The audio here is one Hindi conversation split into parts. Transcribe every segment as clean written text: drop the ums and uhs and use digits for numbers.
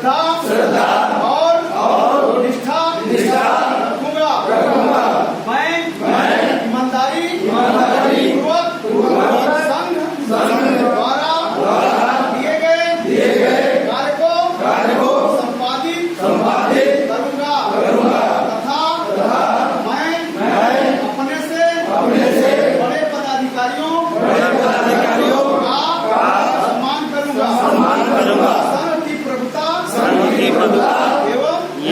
श्रद्धा और निष्ठा रखूंगा। मैं ईमानदारी पूर्वक संघ द्वारा दिए गए कार्य को संपादित करूंगा तथा मैं अपने से बड़े पदाधिकारियों का सम्मान करूंगा। संघ की प्रभुता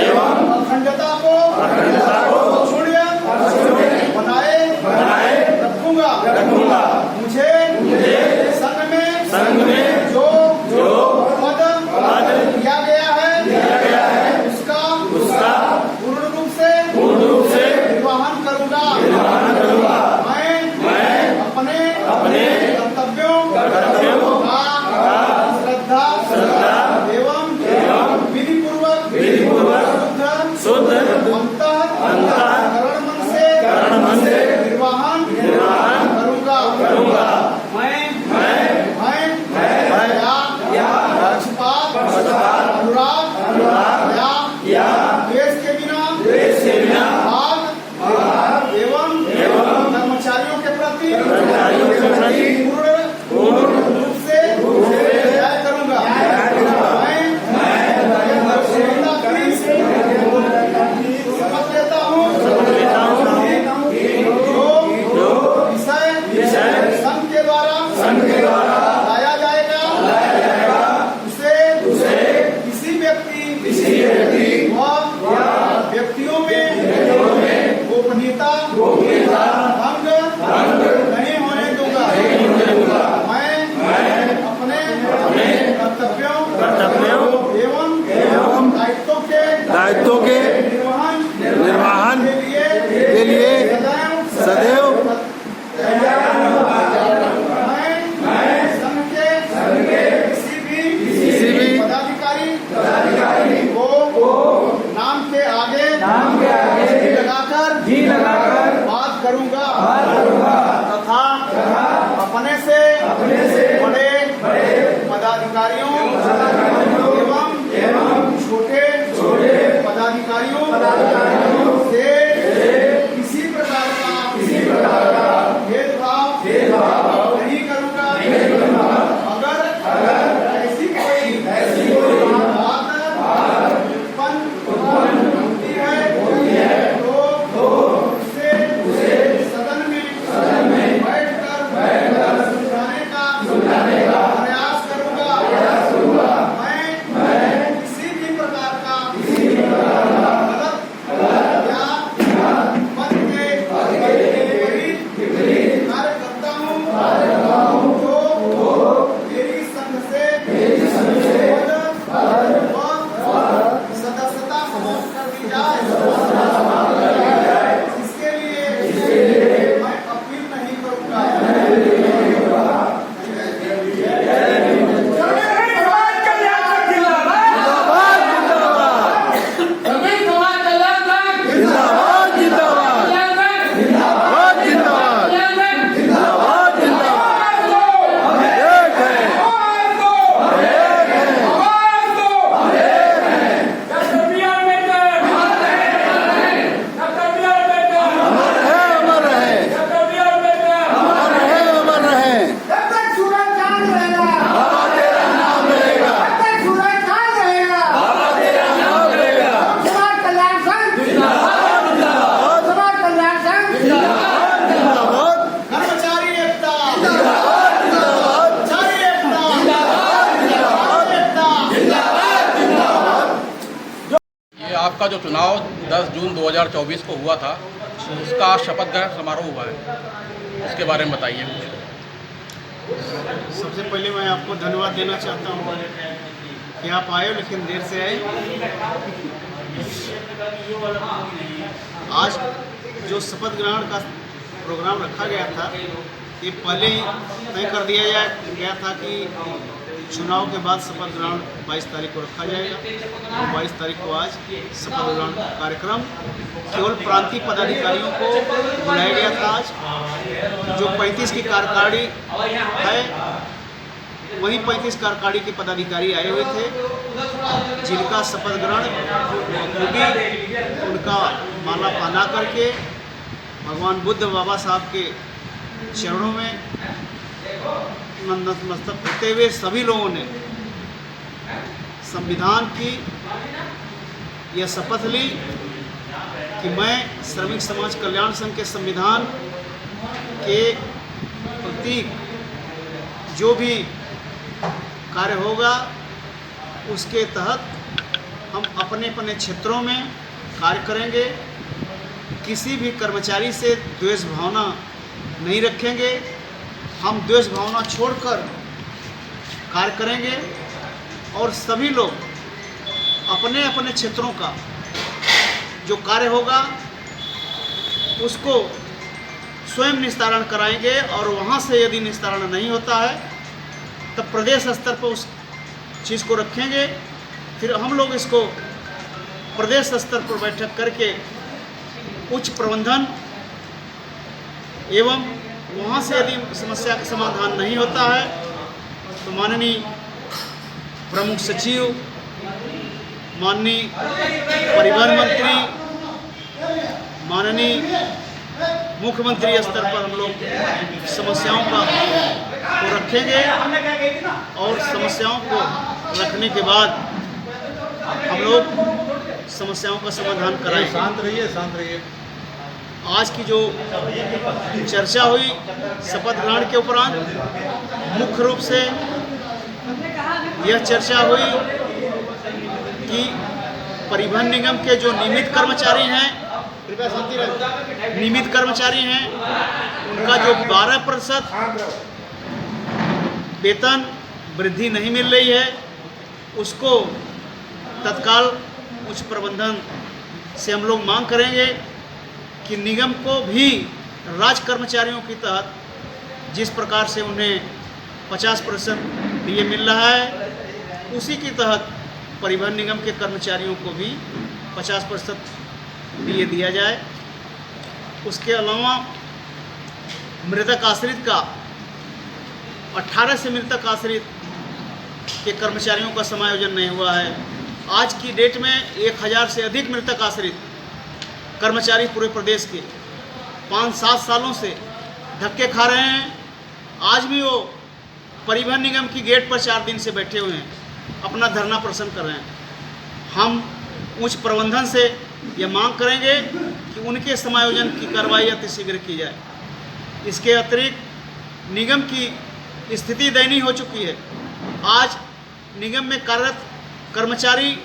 एवं अखंडता को बनाए रखूंगा। मुझे संघ में जो पद दिया गया है उसका पूर्ण रूप से निर्वहन करूंगा। मैं अपने कर्तव्यों का श्रद्धा एवं विधि पूर्वक शुद्ध अंतःकरण मन से निर्वहन करूंगा। मैं पक्षपात अनुराग या द्वेष के बिना भाग एवं कर्मचारियों के प्रति पूर्ण रूप से न्याय करूंगा। शपथ लेता हूँ जो विषय संघ के द्वारा लाया जाएगा उसे किसी व्यक्ति व व्यक्तियों में गोपनीयता भंग नहीं होने दूंगा। मैं अपने कर्तव्यों एवं दायित्वों के निर्वहन के लिए सदैव मैं संघ के किसी भी पदाधिकारी को नाम के आगे जी लगाकर बात करूंगा तथा अपने से बड़े पदाधिकारियों एवं छोटे पदाधिकारियों से किसी प्रकार का भेदभाव नहीं करूंगा। अगर ऐसी कोई बात उत्पन्न होती है तो उसे सदन में बैठकर सुलझाने का प्रयास करूंगा। मैं किसी भी प्रकार का गलत या मत के विपरीत कार्य करता हूँ जो मेरी संघ से सदस्यता समाप्त कर दी जाए। इसके लिए मैं अपील नहीं करूंगा। आपका जो चुनाव 10 जून 2024 को हुआ था उसका शपथ ग्रहण समारोह हुआ है, उसके बारे में बताइए कुछ। सबसे पहले मैं आपको धन्यवाद देना चाहता हूँ कि आप आए लेकिन देर से आए। आज जो शपथ ग्रहण का प्रोग्राम रखा गया था ये पहले ही तय कर दिया गया था कि चुनाव के बाद शपथ ग्रहण 22 तारीख को रखा जाएगा और 22 तारीख को आज शपथ ग्रहण कार्यक्रम केवल प्रांतीय पदाधिकारियों को बुलाया गया था। आज जो 35 की कार्यकारिणी है वहीं 35 कार्यकारिणी के पदाधिकारी आए हुए थे, जिनका शपथ ग्रहण बखूबी उनका माला पहना करके भगवान बुद्ध बाबा साहब के चरणों में नतमस्तक होते हुए सभी लोगों ने संविधान की यह शपथ ली कि मैं श्रमिक समाज कल्याण संघ के संविधान के प्रतीक जो भी कार्य होगा उसके तहत हम अपने अपने क्षेत्रों में कार्य करेंगे। किसी भी कर्मचारी से द्वेष भावना नहीं रखेंगे। हम द्वेष भावना छोड़कर कार्य करेंगे और सभी लोग अपने अपने क्षेत्रों का जो कार्य होगा उसको स्वयं निस्तारण कराएंगे और वहाँ से यदि निस्तारण नहीं होता है तब प्रदेश स्तर पर उस चीज़ को रखेंगे। फिर हम लोग इसको प्रदेश स्तर पर बैठक करके उच्च प्रबंधन एवं वहाँ से यदि समस्या का समाधान नहीं होता है तो माननीय प्रमुख सचिव, माननीय परिवहन मंत्री, माननीय मुख्यमंत्री स्तर पर हम लोग समस्याओं को रखेंगे और समस्याओं को रखने के बाद हम लोग समस्याओं का समाधान कराएंगे। शांत रहिए। आज की जो चर्चा हुई शपथ ग्रहण के उपरांत मुख्य रूप से यह चर्चा हुई कि परिवहन निगम के जो नियमित कर्मचारी हैं, कृपया शांति रहे, नियमित कर्मचारी हैं, उनका जो 12% वेतन वृद्धि नहीं मिल रही है उसको तत्काल उच्च प्रबंधन से हम लोग मांग करेंगे कि निगम को भी राज्य कर्मचारियों के तहत जिस प्रकार से उन्हें 50% डीए मिल रहा है उसी के तहत परिवहन निगम के कर्मचारियों को भी 50% डीए दिया जाए। उसके अलावा मृतक आश्रित का 18 से मृतक आश्रित के कर्मचारियों का समायोजन नहीं हुआ है। आज की डेट में 1000 से अधिक मृतक आश्रित कर्मचारी पूरे प्रदेश के 5-7 सालों से धक्के खा रहे हैं। आज भी वो परिवहन निगम की गेट पर 4 दिन से बैठे हुए हैं, अपना धरना प्रदर्शन कर रहे हैं। हम उच्च प्रबंधन से यह मांग करेंगे कि उनके समायोजन की कार्रवाई अतिशीघ्र की जाए। इसके अतिरिक्त निगम की स्थिति दयनीय हो चुकी है। आज निगम में कार्यरत कर्मचारी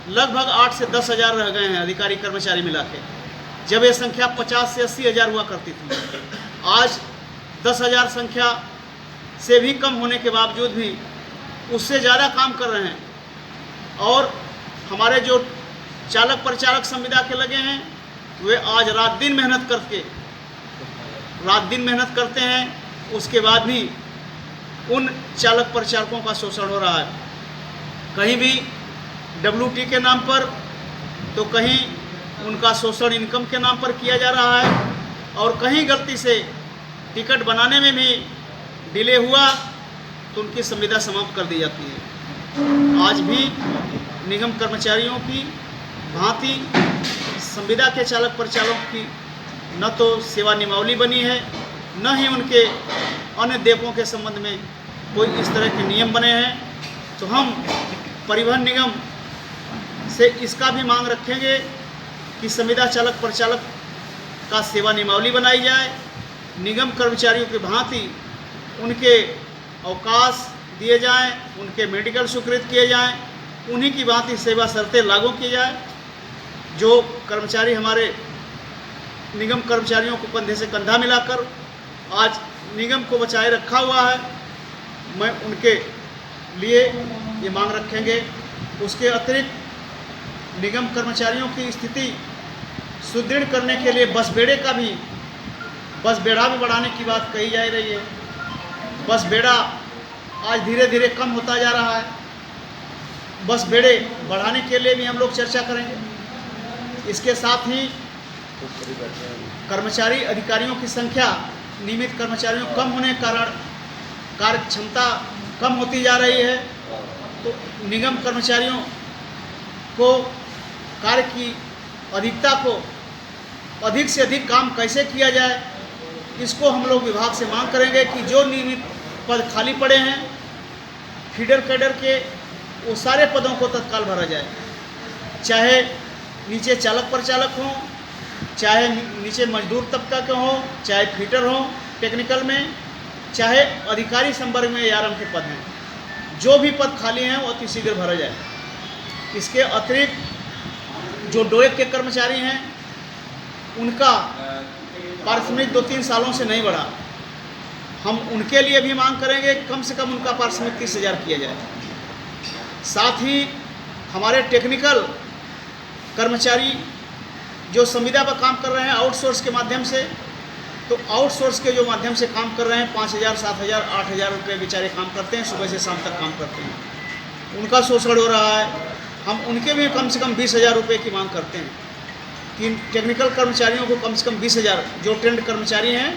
लगभग 8 से 10 हज़ार रह गए हैं, अधिकारी कर्मचारी मिला के, जब ये संख्या 50 से 80 हज़ार हुआ करती थी। आज 10 हज़ार संख्या से भी कम होने के बावजूद भी उससे ज़्यादा काम कर रहे हैं। और हमारे जो चालक परिचालक संविदा के लगे हैं वे आज रात दिन मेहनत करते हैं, उसके बाद भी उन चालक परिचालकों का शोषण हो रहा है। कहीं भी WT के नाम पर तो कहीं उनका शोषण इनकम के नाम पर किया जा रहा है और कहीं गलती से टिकट बनाने में भी डिले हुआ तो उनकी संविदा समाप्त कर दी जाती है। आज भी निगम कर्मचारियों की भांति संविदा के चालक परिचालकों की न तो सेवा नियमावली बनी है, न ही उनके अन्य देयकों के संबंध में कोई इस तरह के नियम बने हैं। तो हम परिवहन निगम से इसका भी मांग रखेंगे कि संविदा चालक परिचालक का सेवा नियमावली बनाई जाए, निगम कर्मचारियों की भांति उनके अवकाश दिए जाएं, उनके मेडिकल स्वीकृत किए जाएं, उन्हीं की भांति सेवा शर्तें लागू की जाए। जो कर्मचारी हमारे निगम कर्मचारियों को कंधे से कंधा मिलाकर आज निगम को बचाए रखा हुआ है, मैं उनके लिए ये मांग रखेंगे। उसके अतिरिक्त निगम कर्मचारियों की स्थिति सुदृढ़ करने के लिए बस बेड़ा भी बढ़ाने की बात कही जा रही है। बस बेड़ा आज धीरे धीरे कम होता जा रहा है। बस बेड़े बढ़ाने के लिए भी हम लोग चर्चा करेंगे। इसके साथ ही कर्मचारी अधिकारियों की संख्या नियमित कर्मचारियों कम होने के कारण कार्य क्षमता कम होती जा रही है, तो निगम कर्मचारियों को कार्य की अधिकता को अधिक से अधिक काम कैसे किया जाए, इसको हम लोग विभाग से मांग करेंगे कि जो नियमित पद खाली पड़े हैं फीडर कैडर के, वो सारे पदों को तत्काल भरा जाए। चाहे नीचे चालक परिचालक हों, चाहे नीचे मजदूर तबका के हों, चाहे फीडर हों टेक्निकल में, चाहे अधिकारी संवर्ग में ARM के पद हैं, जो भी पद खाली हैं वो अति शीघ्र भरा जाए। इसके अतिरिक्त जो डोएक के कर्मचारी हैं उनका पारिश्रमिक 2-3 सालों से नहीं बढ़ा, हम उनके लिए भी मांग करेंगे कम से कम उनका पारिश्रमिक 30,000 किया जाए। साथ ही हमारे टेक्निकल कर्मचारी जो संविदा पर काम कर रहे हैं आउटसोर्स के माध्यम से, तो आउटसोर्स के जो माध्यम से काम कर रहे हैं 5,000, 7,000, 8,000 रुपये बेचारे काम करते हैं, सुबह से शाम तक काम करते हैं, उनका शोषण हो रहा है। हम उनके भी कम से कम 20,000 रुपये की मांग करते हैं कि टेक्निकल कर्मचारियों को कम से कम 20,000, जो ट्रेंड कर्मचारी हैं